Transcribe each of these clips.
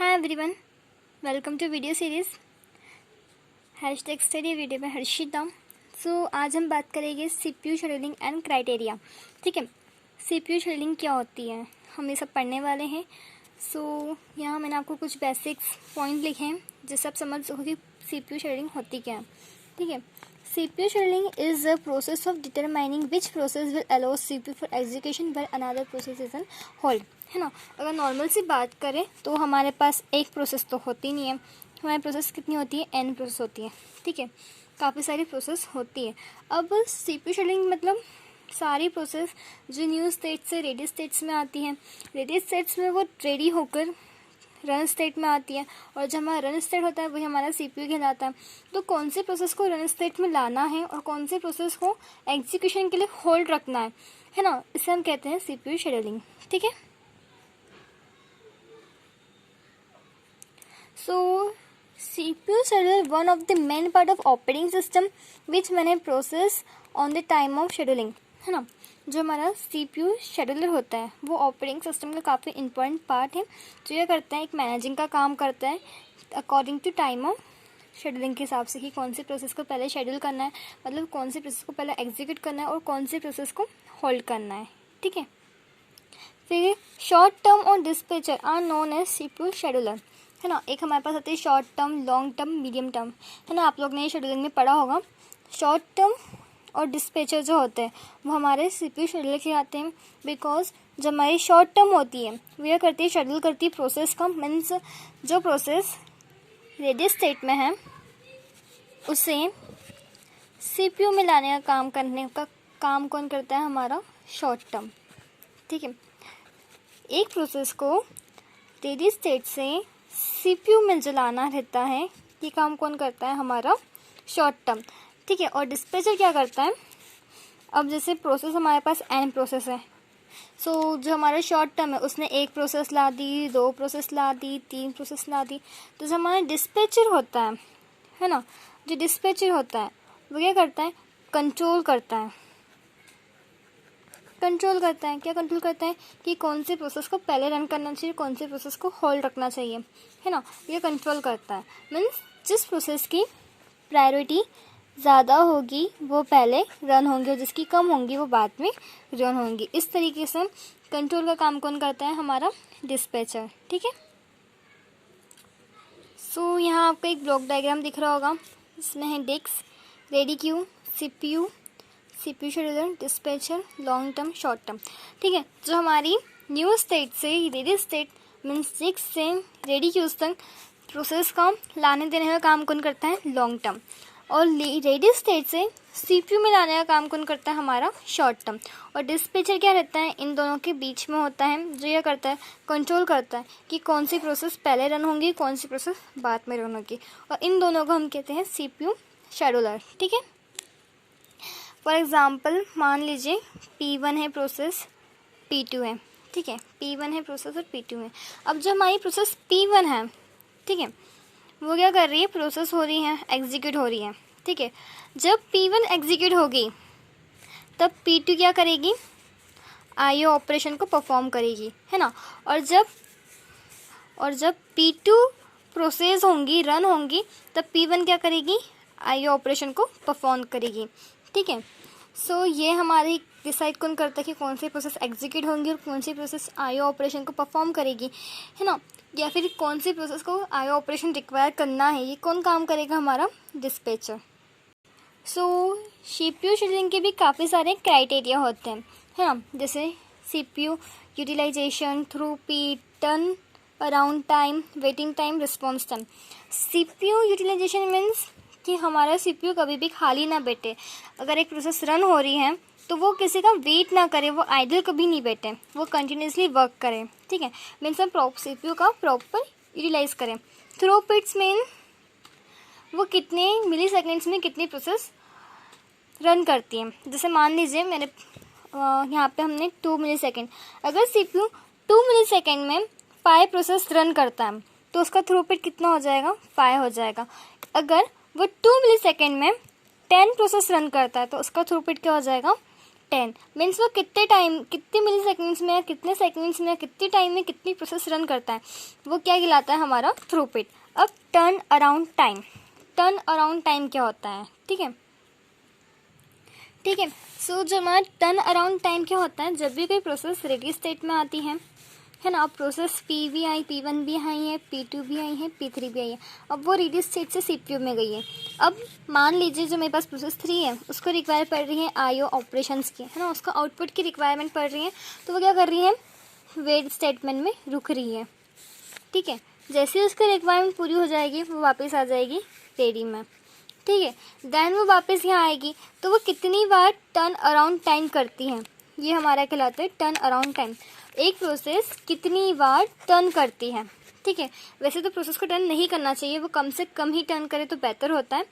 Hi everyone, welcome to video series hashtag study video में हर्षिता। सो आज हम बात करेंगे सीपीयू शेड्यूलिंग एंड क्राइटेरिया। ठीक है, सीपीयू शेड्यूलिंग क्या होती है हम ये सब पढ़ने वाले हैं। सो यहाँ मैंने आपको कुछ बेसिक्स पॉइंट लिखे हैं जिससे आप समझ सको कि सीपीयू शेड्यूलिंग होती क्या है। ठीक है, CPU scheduling is the process of determining which process will allow CPU for execution while another process is on hold, है ना। अगर नॉर्मल सी बात करें तो हमारे पास एक प्रोसेस तो होती नहीं है, हमारी प्रोसेस कितनी होती है, n प्रोसेस होती है। ठीक है, काफ़ी सारी प्रोसेस होती है। अब CPU शेड्यूलिंग मतलब सारी प्रोसेस जो न्यू स्टेट से रेडी स्टेट्स में आती हैं, रेडी स्टेट्स में वो रेडी होकर रन स्टेट में आती है, और जब हमारा रन स्टेट होता है वही हमारा सीपीयू कहलाता है। तो कौन से प्रोसेस को रन स्टेट में लाना है और कौन से प्रोसेस को एग्जीक्यूशन के लिए होल्ड रखना है ना, इसे हम कहते हैं सीपीयू शेड्यूलिंग। ठीक है, so CPU schedule one of the main part of operating system which main process on the time of scheduling, है ना। जो हमारा सीपीयू शेड्यूलर होता है वो ऑपरेटिंग सिस्टम का काफ़ी इंपॉर्टेंट पार्ट है, जो ये करता है एक मैनेजिंग का काम करता है according to time of scheduling के हिसाब से कि कौन सी प्रोसेस को पहले शेड्यूल करना है, मतलब कौन सी प्रोसेस को पहले एग्जीक्यूट करना है और कौन सी प्रोसेस को होल्ड करना है। ठीक है, फिर शॉर्ट टर्म और dispatcher are known as CPU scheduler, है ना। एक हमारे पास होती है short term, long term, medium term, है ना। आप लोग ने शेड्यूलिंग में पढ़ा होगा। शॉर्ट टर्म और डिस्पैचर जो होते हैं वो हमारे सीपीयू शेड्यूलर के आते हैं, बिकॉज जब हमारी शॉर्ट टर्म होती है वो यह करती है शेड्यूल करती है प्रोसेस का, मीन्स जो प्रोसेस रेडी स्टेट में है उसे सीपीयू में लाने का काम करने का काम कौन करता है, हमारा शॉर्ट टर्म। ठीक है, एक प्रोसेस को रेडी स्टेट से सीपीयू में जो लाना रहता है ये काम कौन करता है, हमारा शॉर्ट टर्म। ठीक है, और डिस्पैचर क्या करता है, अब जैसे प्रोसेस हमारे पास n प्रोसेस है, सो जो हमारा शॉर्ट टर्म है उसने एक प्रोसेस ला दी, दो प्रोसेस ला दी, तीन प्रोसेस ला दी। तो जो हमारा डिस्पैचर होता है ना, जो डिस्पैचर होता है वो क्या करता है, कंट्रोल करता है। कंट्रोल करता है, क्या कंट्रोल करता है कि कौन सी प्रोसेस को पहले रन करना चाहिए, कौन सी प्रोसेस को होल्ड रखना चाहिए, है ना। ये कंट्रोल करता है, मीन्स जिस प्रोसेस की प्रायोरिटी ज़्यादा होगी वो पहले रन होंगी और जिसकी कम होंगी वो बाद में रन होंगी। इस तरीके से कंट्रोल का काम कौन करता है, हमारा डिस्पैचर। ठीक है, सो यहाँ आपको एक ब्लॉक डायग्राम दिख रहा होगा, इसमें है disk, ready queue, CPU, CPU scheduler, dispatcher, long term, short term. ठीक है, जो हमारी न्यू स्टेट से रेडी स्टेट मीन्स डिस्क से रेडी क्यूज तक प्रोसेस का लाने देने का काम कौन करता है, लॉन्ग टर्म, और रेडी स्टेट से सीपीयू में लाने का काम कौन करता है, हमारा शॉर्ट टर्म। और डिस्पैचर क्या रहता है, इन दोनों के बीच में होता है, जो यह करता है कंट्रोल करता है कि कौन सी प्रोसेस पहले रन होंगी, कौन सी प्रोसेस बाद में रन होगी, और इन दोनों को हम कहते हैं सीपीयू शेड्यूलर। ठीक है, फॉर एग्ज़ाम्पल मान लीजिए P1 है प्रोसेस, P2 है। ठीक है, P1 है प्रोसेस और P2 है। अब जो हमारी प्रोसेस P1 है, ठीक है, वो क्या कर रही है, प्रोसेस हो रही है, एग्जीक्यूट हो रही है। ठीक है, जब P1 एग्जीक्यूट होगी तब P2 क्या करेगी, आईओ ऑपरेशन को परफॉर्म करेगी, है ना। और जब P2 प्रोसेस होंगी, रन होंगी, तब P1 क्या करेगी, आईओ ऑपरेशन को परफॉर्म करेगी। ठीक है, सो ये हमारी डिसाइड कौन करता है कि कौन सी प्रोसेस एग्जीक्यूट होंगी और कौन सी प्रोसेस आईओ ऑपरेशन को परफॉर्म करेगी, है ना, या फिर कौन सी प्रोसेस को आईओ ऑपरेशन रिक्वायर करना है, ये कौन काम करेगा, हमारा डिस्पैचर। सो सीपीयू शेड्यूलिंग के भी काफ़ी सारे क्राइटेरिया होते हैं, है ना, जैसे CPU utilisation, throughput, turn around time, waiting time, response time. CPU utilisation means कि हमारा सीपीयू कभी भी खाली ना बैठे। अगर एक प्रोसेस रन हो रही है तो वो किसी का वेट ना करे, वो आइडल कभी नहीं बैठे, वो कंटिन्यूसली वर्क करे। ठीक है, मीन्स हम सीपीयू का प्रॉपर यूटिलाइज करें। थ्रूपुट्स मीन वो कितने मिली सेकेंड्स में कितनी प्रोसेस रन करती है। जैसे मान लीजिए मैंने यहाँ पे हमने 2 मिली सेकेंड, अगर सीपीयू 2 मिली सेकेंड में 5 प्रोसेस रन करता है तो उसका थ्रूपुट कितना हो जाएगा, 5 हो जाएगा। अगर वो 2 मिली सेकेंड में 10 प्रोसेस रन करता है तो उसका थ्रूपुट क्या हो जाएगा, 10 मीन्स वो कितने मिली सेकेंड्स में, कितने सेकेंड्स में, कितने टाइम में कितनी प्रोसेस रन करता है, वो क्या कहलाता है हमारा थ्रूपुट। अब turn around time, turn around time क्या होता है, ठीक है। सो जो हमारा टर्न अराउंड टाइम क्या होता है, जब भी कोई प्रोसेस रेडी स्टेट में आती है ना, अब प्रोसेस P भी आई, P1 भी आई है, P2 भी आई है, P3 भी आई है, अब वो रेडी स्टेट से CPU में गई है। अब मान लीजिए जो मेरे पास प्रोसेस 3 है, उसको रिक्वायर पड़ रही है IO ऑपरेशंस की, है ना, उसका आउटपुट की रिक्वायरमेंट पड़ रही है, तो वो क्या कर रही है, वेट स्टेटमेंट में रुक रही है, ठीक है। जैसे ही उसकी रिक्वायरमेंट पूरी हो जाएगी वो वापस आ जाएगी रेडी में, ठीक है। देन वो वापस यहाँ आएगी, तो वो कितनी बार टर्न अराउंड टाइम करती है, ये हमारा कहलाता है टर्न अराउंड टाइम। एक प्रोसेस कितनी बार टर्न करती है, ठीक है। वैसे तो प्रोसेस को टर्न नहीं करना चाहिए, वो कम से कम ही टर्न करे तो बेटर होता है।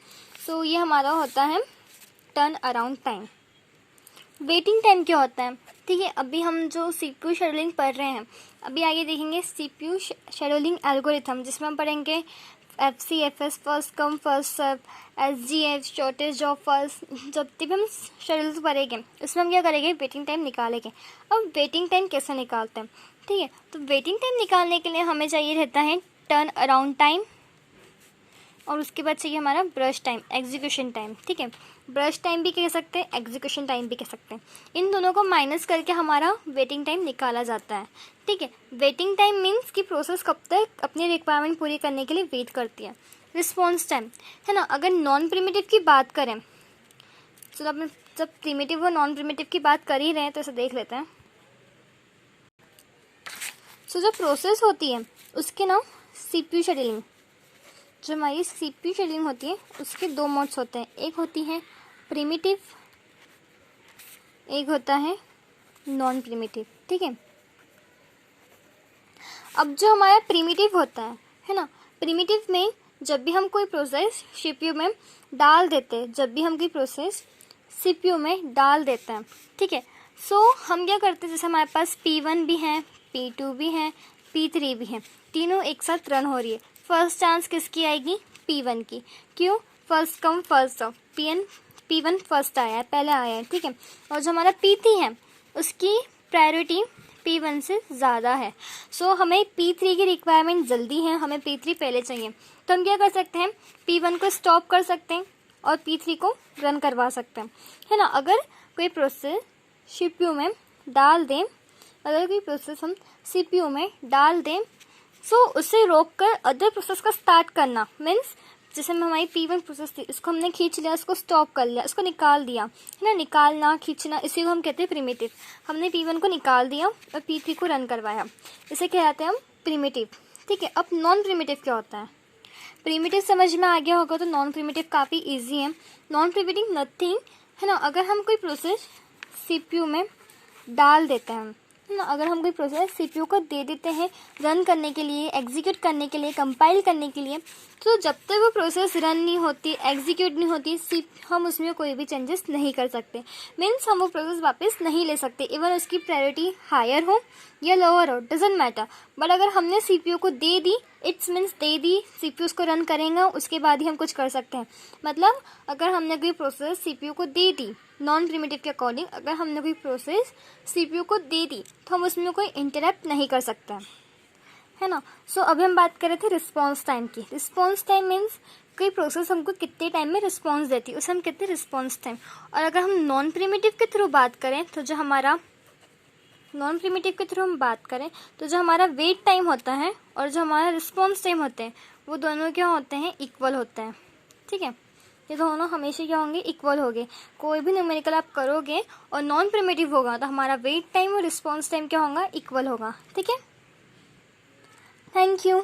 सो ये हमारा होता है turn around time. Waiting time क्या होता है, ठीक है। अभी हम जो CPU शेड्यूलिंग पढ़ रहे हैं, अभी आगे देखेंगे CPU शेड्यूलिंग एल्गोरिथम, जिसमें हम पढ़ेंगे FCFS first come first serve, SGF shortest job first, जब भी हम शेड्यूल पढ़ेंगे उसमें हम क्या करेंगे, वेटिंग टाइम निकालेंगे। अब वेटिंग टाइम कैसे निकालते हैं, ठीक है। तो वेटिंग टाइम निकालने के लिए हमें चाहिए रहता है टर्न अराउंड टाइम, और उसके बाद चाहिए हमारा ब्रश टाइम, एग्जीक्यूशन टाइम, ठीक है। ब्रश टाइम भी कह सकते हैं, एग्जीक्यूशन टाइम भी कह सकते हैं। इन दोनों को माइनस करके हमारा वेटिंग टाइम निकाला जाता है, ठीक है। वेटिंग टाइम मीन्स कि प्रोसेस कब तक अपनी रिक्वायरमेंट पूरी करने के लिए वेट करती है। रिस्पॉन्स टाइम, है ना, अगर नॉन प्रिमिटिव की बात करें, चलो अपने जब प्रिमिटिव और नॉन प्रिमिटिव की बात कर ही रहे हैं तो इसे देख लेते हैं। सो जो प्रोसेस होती है उसके नाम CPU शेड्यूलिंग, जो हमारी CPU शेड्यूलिंग होती है उसके दो मोड्स होते हैं, एक होती है प्रिमिटिव, एक होता है नॉन प्रिमिटिव, ठीक है। अब जो हमारा प्रिमिटिव होता है ना, प्रिमिटिव में जब भी हम कोई प्रोसेस CPU में डाल देते हैं, जब भी हम कोई प्रोसेस CPU में डाल देते हैं, ठीक है। सो हम क्या करते हैं, जैसे हमारे पास P1 भी है, P2 भी है, P3 भी है, तीनों एक साथ रन हो रही है। फर्स्ट चांस किसकी आएगी, P1 की, क्यों, first come first serve, P1 first आया है, पहले आया है, ठीक है। और जो हमारा P3 है उसकी प्रायोरिटी P1 से ज़्यादा है। सो हमें P3 की रिक्वायरमेंट जल्दी है, हमें P3 पहले चाहिए, तो हम क्या कर सकते हैं, P1 को स्टॉप कर सकते हैं और P3 को रन करवा सकते हैं, है ना। अगर कोई प्रोसेस CPU में डाल दें, अगर कोई प्रोसेस हम CPU में डाल दें, सो उसे रोक कर अदर प्रोसेस का स्टार्ट करना, मीन्स जैसे में हमारी P1 प्रोसेस थी, इसको हमने खींच लिया, उसको स्टॉप कर लिया, इसको निकाल दिया, है ना, निकालना खींचना, इसी को हम कहते हैं प्रिमिटिव। हमने P1 को निकाल दिया और P3 को रन करवाया, इसे कहते हैं हम प्रिमिटिव, ठीक है। अब नॉन प्रिमिटिव क्या होता है, प्रिमिटिव समझ में आ गया होगा, तो नॉन प्रिमिटिव काफ़ी ईजी है। नॉन प्रिमिटिव नथिंग, है ना, अगर हम कोई प्रोसेस CPU में डाल देते हैं, है ना, अगर हम कोई प्रोसेस CPU को दे देते हैं रन करने के लिए, एग्जीक्यूट करने के लिए, कंपाइल करने के लिए, तो जब तक वो प्रोसेस रन नहीं होती, एग्जीक्यूट नहीं होती, हम उसमें कोई भी चेंजेस नहीं कर सकते, मीन्स हम वो प्रोसेस वापस नहीं ले सकते, इवन उसकी प्रायोरिटी हायर हो या लोअर हो, डजेंट मैटर। बट अगर हमने CPU को दे दी, इट्स मीन्स दे दी, CPU उसको रन करेगा, उसके बाद ही हम कुछ कर सकते हैं। मतलब अगर हमने कोई प्रोसेस CPU को दे दी, नॉन प्रिमिटिव के अकॉर्डिंग अगर हमने कोई प्रोसेस CPU को दे दी, तो हम उसमें कोई इंटरप्ट नहीं कर सकते, है ना। सो अभी हम बात कर रहे थे रिस्पॉन्स टाइम की। रिस्पॉन्स टाइम मीन्स कोई प्रोसेस हमको कितने टाइम में रिस्पॉन्स देती है, उसे हम कहते हैं रिस्पॉन्स टाइम। और अगर हम नॉन प्रिमिटिव के थ्रू बात करें, तो जो हमारा नॉन प्रिमिटिव के थ्रू हम बात करें, तो जो हमारा वेट टाइम होता है और जो हमारा रिस्पॉन्स टाइम होते हैं, वो दोनों क्या होते हैं, इक्वल होते हैं, ठीक है। ये दोनों हमेशा क्या होंगे, इक्वल होंगे। कोई भी न्यूमेरिकल आप करोगे और नॉन प्रिमिटिव होगा, तो हमारा वेट टाइम और रिस्पॉन्स टाइम क्या होगा, इक्वल होगा, ठीक है। Thank you.